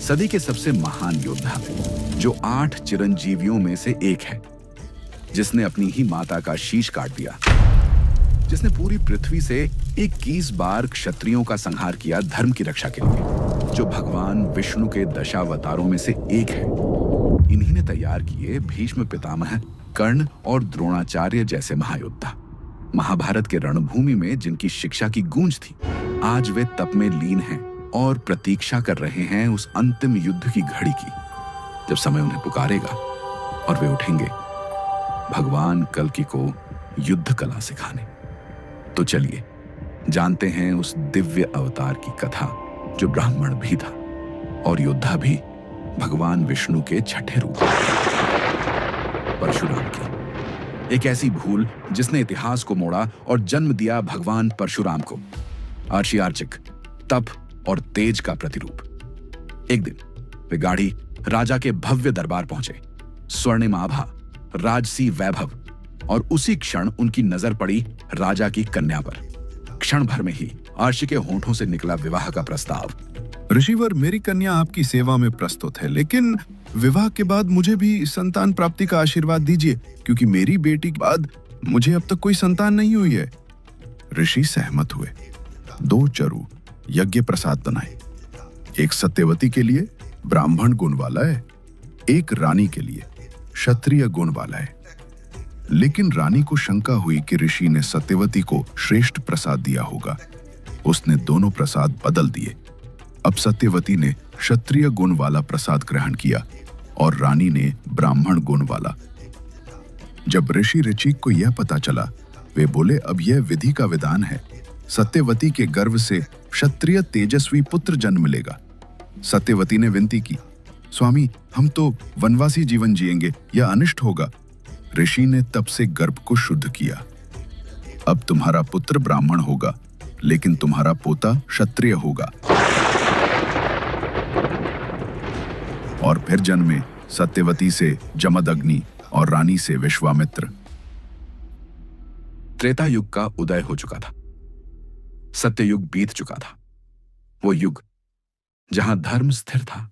सदी के सबसे महान योद्धा, जो 8 चिरंजीवियों में से एक है, जिसने अपनी ही माता का शीश काट दिया, जिसने पूरी पृथ्वी से 21 बार क्षत्रियों का संहार किया धर्म की रक्षा के लिए, जो भगवान विष्णु के दशावतारों में से एक है। इन्हीं ने तैयार किए भीष्म पितामह, कर्ण और द्रोणाचार्य जैसे महायोद्धा। महाभारत के रणभूमि में जिनकी शिक्षा की गूंज थी, आज वे तप में लीन हैं और प्रतीक्षा कर रहे हैं उस अंतिम युद्ध की घड़ी की, जब समय उन्हें पुकारेगा और वे उठेंगे भगवान कल्कि को युद्ध कला सिखाने। तो चलिए जानते हैं उस दिव्य अवतार की कथा, जो ब्राह्मण भी था और योद्धा भी, भगवान विष्णु के छठे रूप परशुराम की। एक ऐसी भूल जिसने इतिहास को मोड़ा और जन्म दिया भगवान परशुराम को, आर्षियार्चिक, तप और तेज का प्रतिरूप। एक दिन वे गाड़ी राजा के भव्य दरबार पहुंचे, स्वर्णिम आभा, राजसी वैभव, और उसी क्षण उनकी नजर पड़ी राजा की कन्या पर। क्षण भर में ही आर्षि के होंठों से निकला विवाह का प्रस्ताव। ऋषिवर, मेरी कन्या आपकी सेवा में प्रस्तुत है, लेकिन विवाह के बाद मुझे भी संतान प्राप्ति का आशीर्वाद दीजिए, क्योंकि मेरी बेटी के बाद मुझे अब तक कोई संतान नहीं हुई है। ऋषि सहमत हुए। 2 चरु यज्ञ प्रसाद बनाए, एक सत्यवती के लिए ब्राह्मण गुण वाला है, एक रानी के लिए क्षत्रिय गुण वाला है। लेकिन रानी को शंका हुई कि ऋषि ने सत्यवती को श्रेष्ठ प्रसाद दिया होगा। उसने दोनों प्रसाद बदल दिए। अब सत्यवती ने क्षत्रिय गुण वाला प्रसाद ग्रहण किया और रानी ने ब्राह्मण गुण वाला। जब ऋषि ऋचिक को यह पता चला, वे बोले, अब यह विधि का विधान है। सत्यवती के गर्भ से क्षत्रिय तेजस्वी पुत्र जन्म लेगा। सत्यवती ने विनती की, स्वामी, हम तो वनवासी जीवन जिएंगे, यह अनिष्ट होगा। ऋषि ने तब से गर्भ को शुद्ध किया। अब तुम्हारा पुत्र ब्राह्मण होगा, लेकिन तुम्हारा पोता क्षत्रिय होगा। और फिर जन्मे सत्यवती से जमदग्नि और रानी से विश्वामित्र। त्रेता युग का उदय हो चुका था, सत्ययुग बीत चुका था। वो युग जहां धर्म स्थिर था,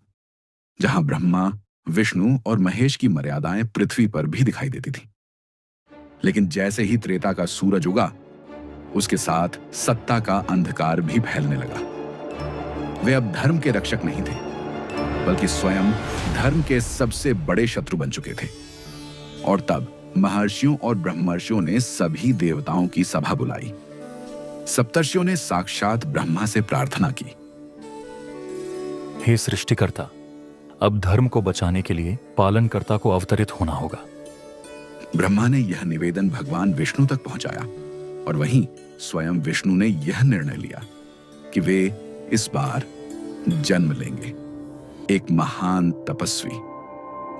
जहां ब्रह्मा, विष्णु और महेश की मर्यादाएं पृथ्वी पर भी दिखाई देती थी। लेकिन जैसे ही त्रेता का सूरज उगा, उसके साथ सत्ता का अंधकार भी फैलने लगा। वे अब धर्म के रक्षक नहीं थे, बल्कि स्वयं धर्म के सबसे बड़े शत्रु बन चुके थे। और तब महर्षियों और ब्रह्मर्षियों ने सभी देवताओं की सभा बुलाई। सप्तर्षियों ने साक्षात ब्रह्मा से प्रार्थना की, हे सृष्टिकर्ता, अब धर्म को बचाने के लिए पालनकर्ता को अवतरित होना होगा। ब्रह्मा ने यह निवेदन भगवान विष्णु तक पहुंचाया और वहीं स्वयं विष्णु ने यह निर्णय लिया कि वे इस बार जन्म लेंगे एक महान तपस्वी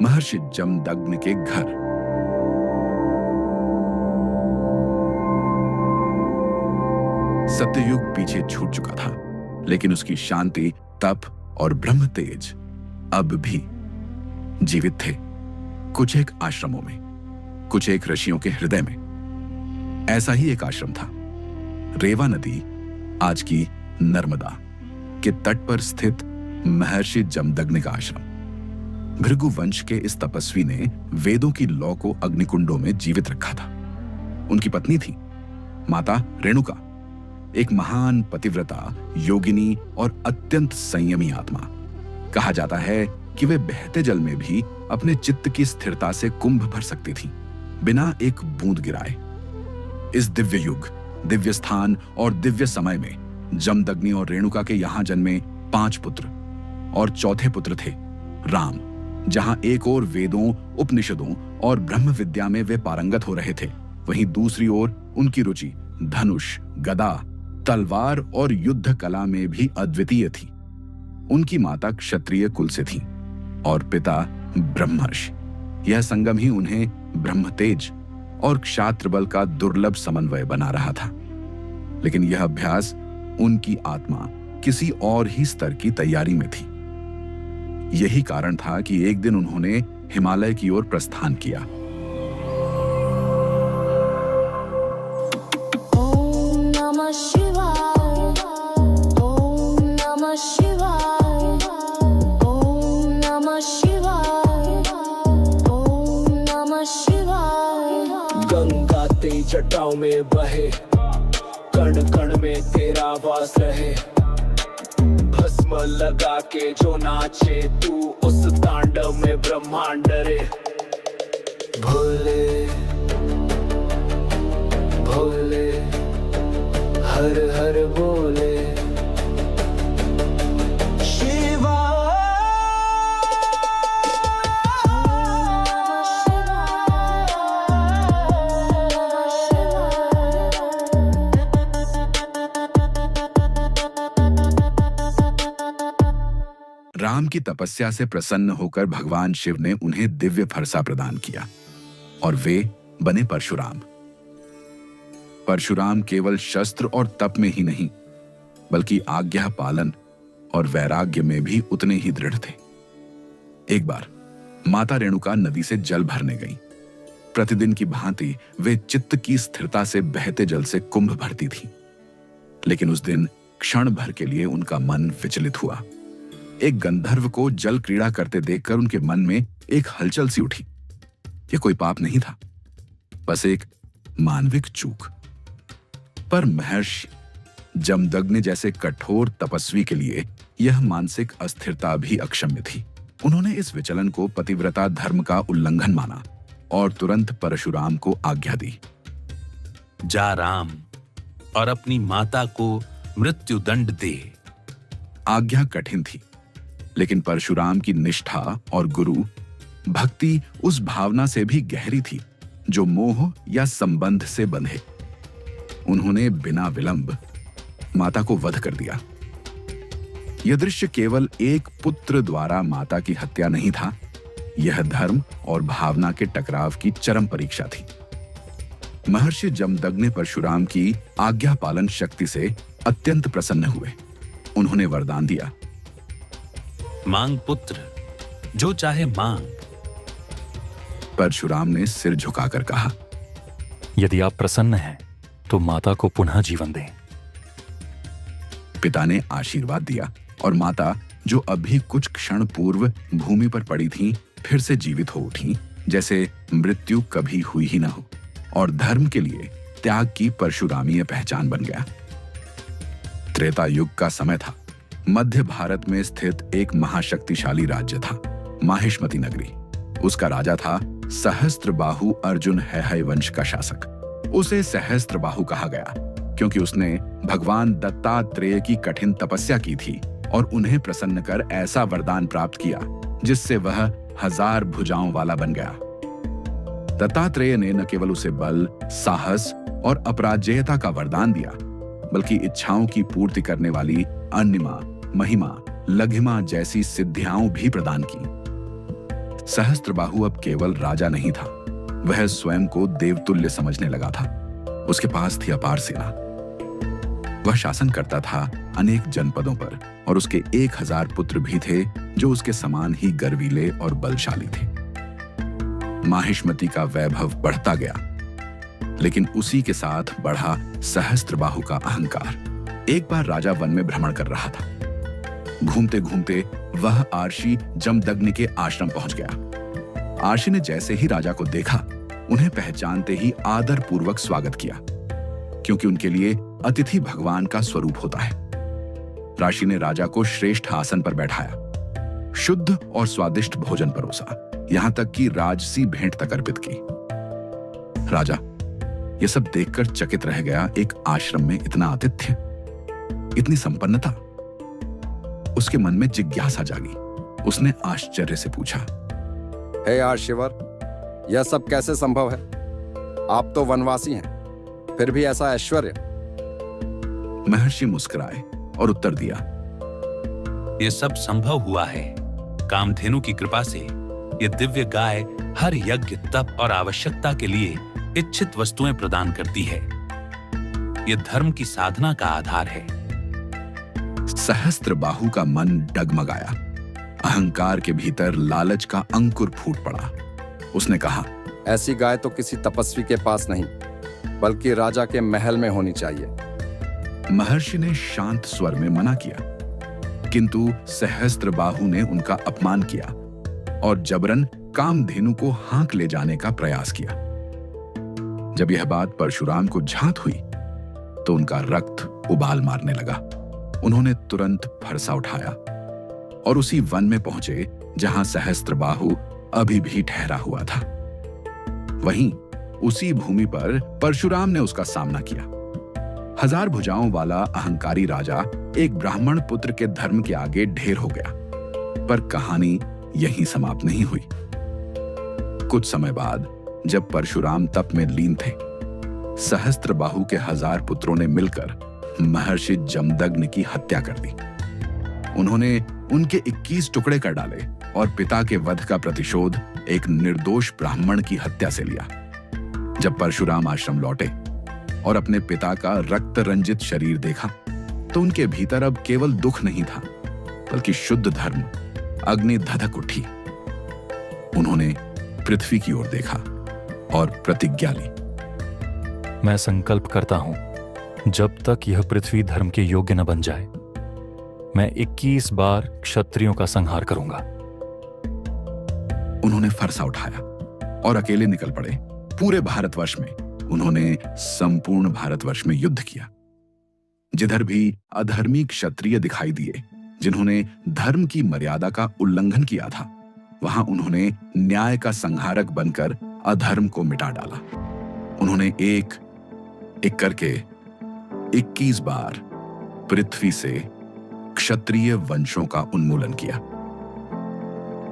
महर्षि जमदग्नि के घर। सत्ययुग पीछे छूट चुका था, लेकिन उसकी शांति, तप और ब्रह्म तेज अब भी जीवित थे। कुछ एक आश्रमों में, कुछ एक ऋषियों के हृदय में। ऐसा ही एक आश्रम था, रेवा नदी, आज की नर्मदा के तट पर स्थित महर्षि जमदग्नि का आश्रम। भृगु वंश के इस तपस्वी ने वेदों की लौ को अग्निकुंडों में जीवित रखा था। उनकी पत्नी थी माता रेणुका, एक महान पतिव्रता, योगिनी और अत्यंत संयमी आत्मा। कहा जाता है कि वे बहते जल में भी अपने चित्त की स्थिरता से कुंभ भर सकती थी, बिना एक बूंद गिराए। इस दिव्य युग, दिव्य स्थान और दिव्य समय में जमदग्नि और रेणुका के यहां जन्मे 5 पुत्र और चौथे पुत्र थे राम। जहां एक ओर वेदों, उपनिषदों और ब्रह्म विद्या में वे पारंगत हो रहे थे, वहीं दूसरी ओर उनकी रुचि धनुष, गदा, तलवार और युद्ध कला में भी अद्वितीय थी। उनकी माता क्षत्रिय कुल से थी और पिता ब्रह्मर्षि। यह संगम ही उन्हें ब्रह्मतेज और क्षात्र बल का दुर्लभ समन्वय बना रहा था। लेकिन यह अभ्यास उनकी आत्मा किसी और ही स्तर की तैयारी में थी। यही कारण था कि एक दिन उन्होंने हिमालय की ओर प्रस्थान किया। ओम नमः शिवाय। लताओं में बहे, कण कण में तेरा वास रहे। भस्म लगा के जो नाचे तू, उस तांडव में ब्रह्मांड डरे। भोले भोले हर हर बोले, शिवा राम की तपस्या से प्रसन्न होकर भगवान शिव ने उन्हें दिव्य फरसा प्रदान किया और वे बने परशुराम। परशुराम केवल शस्त्र और तप में ही नहीं, बल्कि आज्ञा पालन और वैराग्य में भी उतने ही दृढ़ थे। एक बार माता रेणुका नदी से जल भरने गई। प्रतिदिन की भांति वे चित्त की स्थिरता से बहते जल से कुंभ भरती थी, लेकिन उस दिन क्षण भर के लिए उनका मन विचलित हुआ। एक गंधर्व को जल क्रीड़ा करते देखकर उनके मन में एक हलचल सी उठी। यह कोई पाप नहीं था, बस एक मानविक चूक। पर महर्षि जमदग्नि जैसे कठोर तपस्वी के लिए यह मानसिक अस्थिरता भी अक्षम्य थी। उन्होंने इस विचलन को पतिव्रता धर्म का उल्लंघन माना और तुरंत परशुराम को आज्ञा दी। जा राम और अपनी माता को मृत्यु दंड दे। आज्ञा कठिन थी, लेकिन परशुराम की निष्ठा और गुरु भक्ति उस भावना से भी गहरी थी जो मोह या संबंध से बंधे। उन्होंने बिना विलंब माता को वध कर दिया। यह दृश्य केवल एक पुत्र द्वारा माता की हत्या नहीं था, यह धर्म और भावना के टकराव की चरम परीक्षा थी। महर्षि जमदग्नि परशुराम की आज्ञा पालन शक्ति से अत्यंत प्रसन्न हुए। उन्होंने वरदान दिया, मांग पुत्र, जो चाहे मांग। परशुराम ने सिर झुकाकर कहा, यदि आप प्रसन्न हैं तो माता को पुनः जीवन दें। पिता ने आशीर्वाद दिया और माता, जो अभी कुछ क्षण पूर्व भूमि पर पड़ी थीं, फिर से जीवित हो उठी, जैसे मृत्यु कभी हुई ही न हो, और धर्म के लिए त्याग की परशुरामीय पहचान बन गया। त्रेता युग का समय था। मध्य भारत में स्थित एक महाशक्तिशाली राज्य था, माहिष्मती नगरी। उसका राजा था सहस्त्रबाहु अर्जुन हैहय वंश का शासक। उसे सहस्त्रबाहु कहा गया क्योंकि उसने भगवान दत्तात्रेय की कठिन तपस्या की थी और उन्हें प्रसन्न कर ऐसा वरदान प्राप्त किया जिससे वह 1000 भुजाओं वाला बन गया। दत्तात्रेय ने न केवल उसे बल, साहस और अपराजेयता का वरदान दिया, बल्कि इच्छाओं की पूर्ति करने वाली अन्निमा, महिमा, लघिमा जैसी सिद्धियां भी प्रदान की। सहस्त्रबाहु अब केवल राजा नहीं था, वह स्वयं को देवतुल्य समझने लगा था। उसके पास थी अपार सेना। वह शासन करता था अनेक जनपदों पर और उसके 1000 पुत्र भी थे जो उसके समान ही गर्वीले और बलशाली थे। माहिष्मती का वैभव बढ़ता गया, लेकिन उसी के साथ बढ़ा सहस्त्रबाहु का अहंकार। एक बार राजा वन में भ्रमण कर रहा था। घूमते घूमते वह आर्षि जमदग्नि के आश्रम पहुंच गया। आर्षि ने जैसे ही राजा को देखा, उन्हें पहचानते ही आदर पूर्वक स्वागत किया, क्योंकि उनके लिए अतिथि भगवान का स्वरूप होता है। राशि ने राजा को श्रेष्ठ आसन पर बैठाया, शुद्ध और स्वादिष्ट भोजन परोसा, यहां तक कि राजसी भेंट तक अर्पित की। राजा यह सब देखकर चकित रह गया। एक आश्रम में इतना आतिथ्य, इतनी संपन्नता। उसके मन में जिज्ञासा जागी। उसने आश्चर्य से पूछा, हे आर्षिवर, यह सब कैसे संभव है? आप तो वनवासी हैं, फिर भी ऐसा ऐश्वर्य? महर्षि मुस्कुराए और उत्तर दिया, यह सब संभव हुआ है कामधेनु की कृपा से। यह दिव्य गाय हर यज्ञ, तप और आवश्यकता के लिए इच्छित वस्तुएं प्रदान करती है। यह धर्म की साधना का आधार है। सहस्त्रबाहु का मन डगमगाया। अहंकार के भीतर लालच का अंकुर फूट पड़ा। उसने कहा, ऐसी गाय तो किसी तपस्वी के पास नहीं, बल्कि राजा के महल में होनी चाहिए। महर्षि ने शांत स्वर में मना किया, किंतु सहस्त्रबाहु ने उनका अपमान किया और जबरन कामधेनु को हाँक ले जाने का प्रयास किया। जब यह बात परशुराम को झांत हुई तो उनका रक्त उबाल मारने लगा। उन्होंने तुरंत फरसा उठाया और उसी वन में पहुंचे जहां सहस्त्रबाहु अभी भी ठहरा हुआ था। वहीं उसी भूमि पर परशुराम ने उसका सामना किया। 1000 भुजाओं वाला अहंकारी राजा एक ब्राह्मण पुत्र के धर्म के आगे ढेर हो गया। पर कहानी यहीं समाप्त नहीं हुई। कुछ समय बाद जब परशुराम तप में लीन थे, सहस्त्रबाहु के 1000 पुत्रों ने मिलकर महर्षि जमदग्नि की हत्या कर दी। उन्होंने उनके 21 टुकड़े कर डाले और पिता के वध का प्रतिशोध एक निर्दोष ब्राह्मण की हत्या से लिया। जब परशुराम आश्रम लौटे और अपने पिता का रक्त रंजित शरीर देखा तो उनके भीतर अब केवल दुख नहीं था, बल्कि शुद्ध धर्म अग्नि धधक उठी। उन्होंने पृथ्वी की ओर देखा और प्रतिज्ञा ली। मैं संकल्प करता हूं, जब तक यह पृथ्वी धर्म के योग्य न बन जाए, मैं 21 बार क्षत्रियों का संहार करूंगा। उन्होंने फरसा उठाया और अकेले निकल पड़े। पूरे भारतवर्ष में उन्होंने संपूर्ण भारतवर्ष में युद्ध किया। जिधर भी अधर्मी क्षत्रिय दिखाई दिए, जिन्होंने धर्म की मर्यादा का उल्लंघन किया था, वहां उन्होंने न्याय का संहारक बनकर अधर्म को मिटा डाला। उन्होंने एक एक करके 21 बार पृथ्वी से क्षत्रिय वंशों का उन्मूलन किया।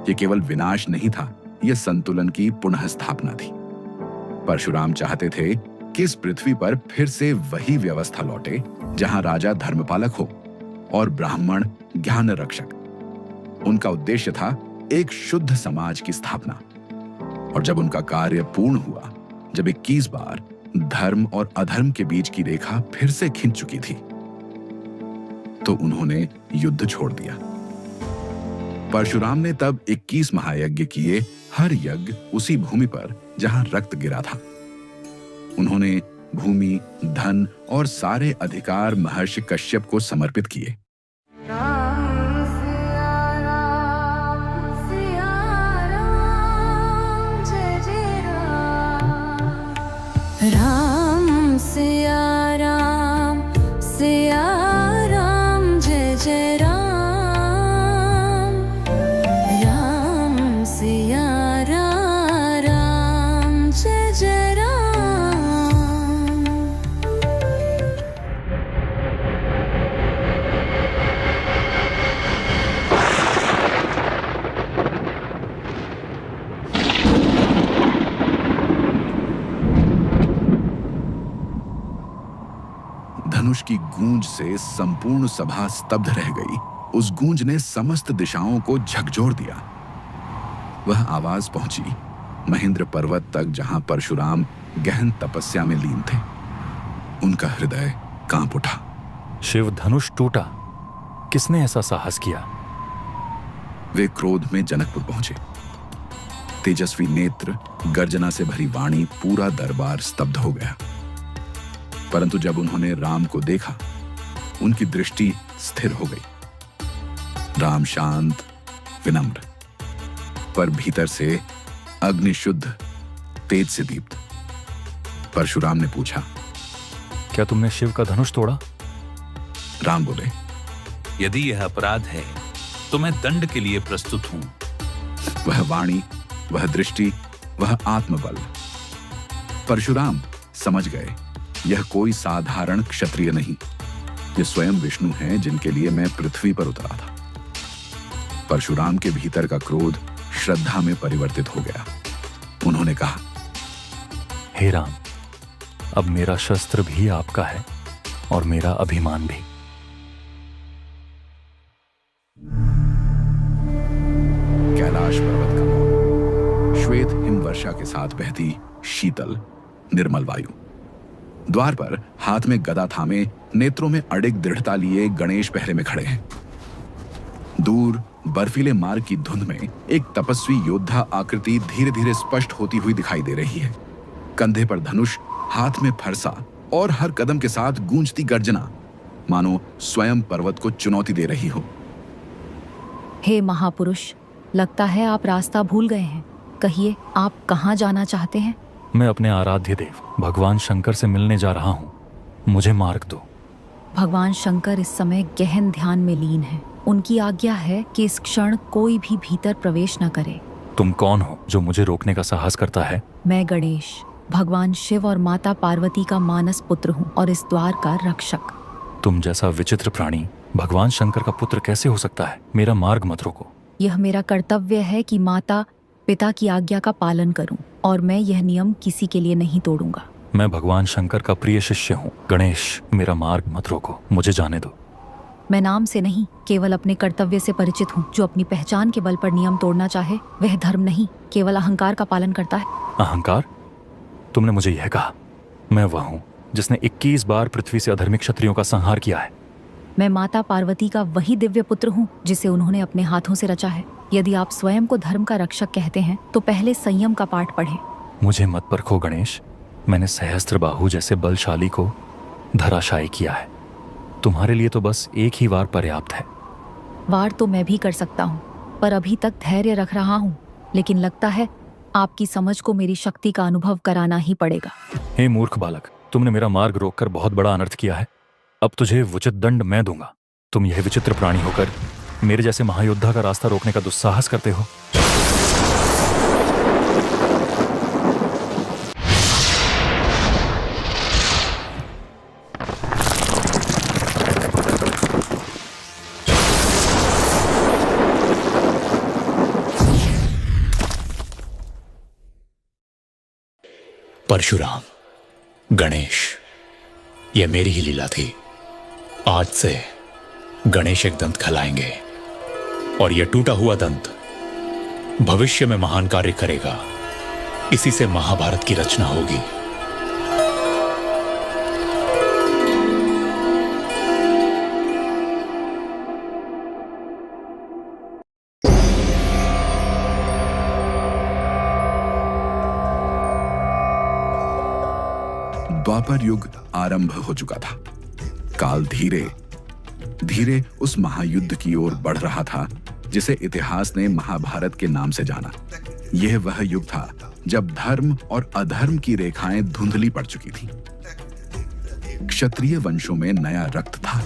यह केवल विनाश नहीं था, यह संतुलन की पुनः स्थापना थी। परशुराम चाहते थे कि इस पृथ्वी पर फिर से वही व्यवस्था लौटे जहां राजा धर्मपालक हो और ब्राह्मण ज्ञान रक्षक। उनका उद्देश्य था एक शुद्ध समाज की स्थापना। और जब उनका कार्य पूर्ण हुआ, जब 21 बार धर्म और अधर्म के बीच की रेखा फिर से खिंच चुकी थी, तो उन्होंने युद्ध छोड़ दिया। परशुराम ने तब 21 महायज्ञ किए, हर यज्ञ उसी भूमि पर जहां रक्त गिरा था। उन्होंने भूमि, धन और सारे अधिकार महर्षि कश्यप को समर्पित किए। राम सिया राम जय जय राम। राम सिया राम जय जय राम। धनुष की गूंज से संपूर्ण सभा स्तब्ध रह गई। उस गूंज ने समस्त दिशाओं को झकझोर दिया। वह आवाज पहुंची महेंद्र पर्वत तक, जहां परशुराम गहन तपस्या में लीन थे। उनका हृदय कांप उठा। शिव धनुष टूटा। किसने ऐसा साहस किया? वे क्रोध में जनकपुर पहुंचे। तेजस्वी नेत्र, गर्जना से भरी वाणी, पूरा दरबार स्तब्ध हो गया। परंतु जब उन्होंने राम को देखा, उनकी दृष्टि स्थिर हो गई। राम शांत, विनम्र, पर भीतर से अग्निशुद्ध, तेज से दीप्त। परशुराम ने पूछा, क्या तुमने शिव का धनुष तोड़ा? राम बोले, यदि यह अपराध है तो मैं दंड के लिए प्रस्तुत हूं। वह वाणी, वह दृष्टि, वह आत्मबल। परशुराम समझ गए, यह कोई साधारण क्षत्रिय नहीं, ये स्वयं विष्णु हैं जिनके लिए मैं पृथ्वी पर उतरा था। परशुराम के भीतर का क्रोध श्रद्धा में परिवर्तित हो गया। उन्होंने कहा, हे राम, अब मेरा शस्त्र भी आपका है और मेरा अभिमान भी। कैलाश पर्वत का मौन, श्वेत हिमवर्षा के साथ बहती शीतल निर्मल वायु। द्वार पर हाथ में गदा थामे, नेत्रों में अडिग दृढ़ता लिए गणेश पहरे में खड़े हैं। दूर बर्फीले मार्ग की धुंध में एक तपस्वी योद्धा आकृति धीरे धीरे स्पष्ट होती हुई दिखाई दे रही है। कंधे पर धनुष, हाथ में फरसा और हर कदम के साथ गूंजती गर्जना, मानो स्वयं पर्वत को चुनौती दे रही हो। हे महापुरुष, लगता है आप रास्ता भूल गए हैं। कहिए, आप कहाँ जाना चाहते हैं? मैं अपने आराध्य देव भगवान शंकर से मिलने जा रहा हूँ, मुझे मार्ग दो। भगवान शंकर इस समय गहन ध्यान में लीन है। उनकी आज्ञा है कि इस क्षण कोई भी भीतर प्रवेश न करे। तुम कौन हो जो मुझे रोकने का साहस करता है? मैं गणेश, भगवान शिव और माता पार्वती का मानस पुत्र हूँ और इस द्वार का रक्षक। तुम जैसा विचित्र प्राणी भगवान शंकर का पुत्र कैसे हो सकता है? मेरा मार्ग मत रोको। यह मेरा कर्तव्य है कि माता पिता की आज्ञा का पालन करूं और मैं यह नियम किसी के लिए नहीं तोड़ूंगा। मैं भगवान शंकर का प्रिय शिष्य हूँ। गणेश, मेरा मार्ग मत रोको, मुझे जाने दो। मैं नाम से नहीं, केवल अपने कर्तव्य से परिचित हूँ। जो अपनी पहचान के बल पर नियम तोड़ना चाहे वह धर्म नहीं, केवल अहंकार का पालन करता है। अहंकार? तुमने मुझे यह कहा? मैं वह हूँ जिसने 21 बार पृथ्वी से अधर्मिक क्षत्रियों का संहार किया है। मैं माता पार्वती का वही दिव्य पुत्र हूँ जिसे उन्होंने अपने हाथों से रचा है। यदि आप स्वयं को धर्म का रक्षक कहते हैं तो पहले संयम का पाठ पढ़ें। मुझे मत परखो गणेश, मैंने सहस्त्रबाहु जैसे बलशाली को धराशायी किया है। तुम्हारे लिए तो बस एक ही वार पर्याप्त है। वार तो मैं भी कर सकता हूँ, पर अभी तक धैर्य रख रहा हूँ। लेकिन लगता है आपकी समझ को मेरी शक्ति का अनुभव कराना ही पड़ेगा। हे मूर्ख बालक, तुमने मेरा मार्ग रोककर बहुत बड़ा अनर्थ किया है। अब तुझे उचित दंड मैं दूंगा। तुम यह विचित्र प्राणी होकर मेरे जैसे महायोद्धा का रास्ता रोकने का दुस्साहस करते हो। परशुराम, गणेश, यह मेरी ही लीला थी। आज से गणेश एक दंत खिलाएंगे और यह टूटा हुआ दंत भविष्य में महान कार्य करेगा। इसी से महाभारत की रचना होगी। द्वापर युग आरंभ हो चुका था। काल धीरे धीरे उस महायुद्ध की ओर बढ़ रहा था जिसे इतिहास ने महाभारत के नाम से जाना। यह वह युग था जब धर्म और अधर्म की रेखाएं धुंधली पड़ चुकी थी। क्षत्रिय वंशों में नया रक्त था,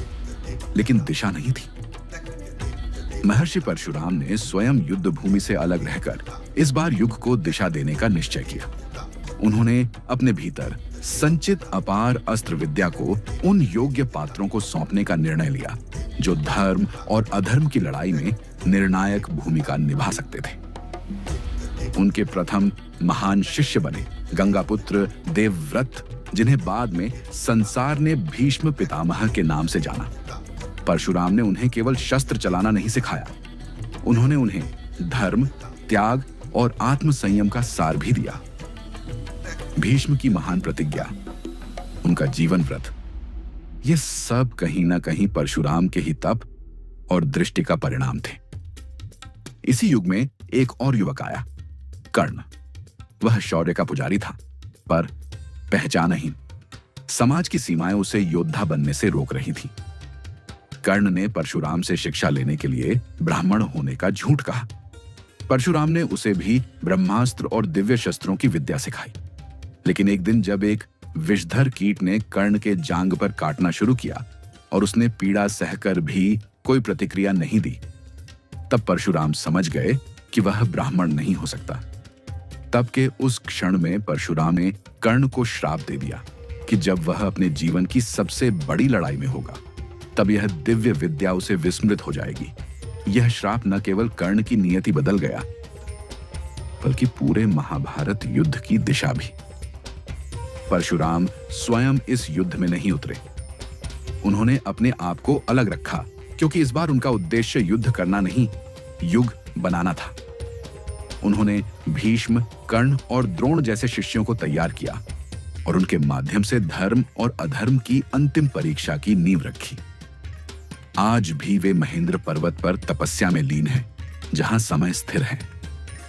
लेकिन दिशा नहीं थी। महर्षि परशुराम ने स्वयं युद्ध भूमि से अलग रहकर इस बार युग को दिशा देने का निश्चय किया। उन्होंने अपने भीतर संचित अपार अस्त्र विद्या को उन योग्य पात्रों को सौंपने का निर्णय लिया जो धर्म और अधर्म की लड़ाई में निर्णायक भूमिका निभा सकते थे। उनके प्रथम महान शिष्य बने गंगापुत्र देवव्रत, जिन्हें बाद में संसार ने भीष्म पितामह के नाम से जाना। परशुराम ने उन्हें केवल शस्त्र चलाना नहीं सिखाया, उन्होंने उन्हें धर्म, त्याग और आत्म संयम का सार भी दिया। भीष्म की महान प्रतिज्ञा, उनका जीवन व्रत, ये सब कहीं ना कहीं परशुराम के ही तप और दृष्टि का परिणाम थे। इसी युग में एक और युवक आया, कर्ण। वह शौर्य का पुजारी था, पर पहचानहीन। समाज की सीमाएं उसे योद्धा बनने से रोक रही थी। कर्ण ने परशुराम से शिक्षा लेने के लिए ब्राह्मण होने का झूठ कहा। परशुराम ने उसे भी ब्रह्मास्त्र और दिव्य शस्त्रों की विद्या सिखाई। लेकिन एक दिन जब एक विषधर कीट ने कर्ण के जांग पर काटना शुरू किया और उसने पीड़ा सहकर भी कोई प्रतिक्रिया नहीं दी, तब परशुराम समझ गए कि वह ब्राह्मण नहीं हो सकता। तब के उस क्षण में परशुराम ने कर्ण को श्राप दे दिया कि जब वह अपने जीवन की सबसे बड़ी लड़ाई में होगा, तब यह दिव्य विद्या उसे विस्मृत हो जाएगी। यह श्राप न केवल कर्ण की नियति बदल गया, बल्कि पूरे महाभारत युद्ध की दिशा भी। परशुराम स्वयं इस युद्ध में नहीं उतरे। उन्होंने अपने आप को अलग रखा, क्योंकि इस बार उनका उद्देश्य युद्ध करना नहीं, युग बनाना था। उन्होंने भीष्म, कर्ण और द्रोण जैसे शिष्यों को तैयार किया और उनके माध्यम से धर्म और अधर्म की अंतिम परीक्षा की नींव रखी। आज भी वे महेंद्र पर्वत पर तपस्या में लीन हैं, जहां समय स्थिर है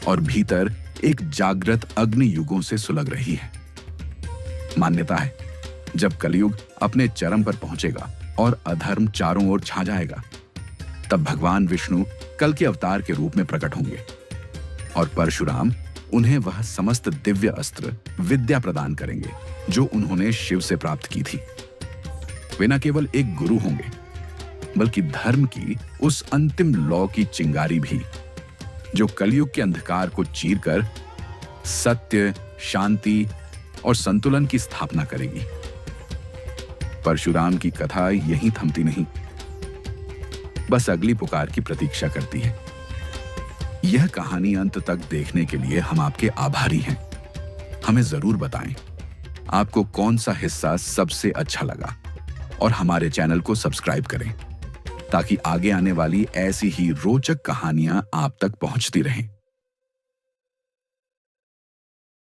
और भीतर एक जागृत अग्नि युगों से सुलग रही है। मान्यता है, जब कलयुग अपने चरम पर पहुंचेगा और अधर्म चारों ओर छा जाएगा, तब भगवान विष्णु कल के अवतार के रूप में प्रकट होंगे और परशुराम उन्हें वह समस्त दिव्य अस्त्र विद्या प्रदान करेंगे जो उन्होंने शिव से प्राप्त की थी। वे न केवल एक गुरु होंगे बल्कि धर्म की उस अंतिम लौ की चिंगारी भी जो कलयुग के अंधकार को चीरकर सत्य, शांति और संतुलन की स्थापना करेगी। परशुराम की कथा यहीं थमती नहीं, बस अगली पुकार की प्रतीक्षा करती है। यह कहानी अंत तक देखने के लिए हम आपके आभारी हैं। हमें जरूर बताएं आपको कौन सा हिस्सा सबसे अच्छा लगा और हमारे चैनल को सब्सक्राइब करें ताकि आगे आने वाली ऐसी ही रोचक कहानियां आप तक पहुंचती रहें।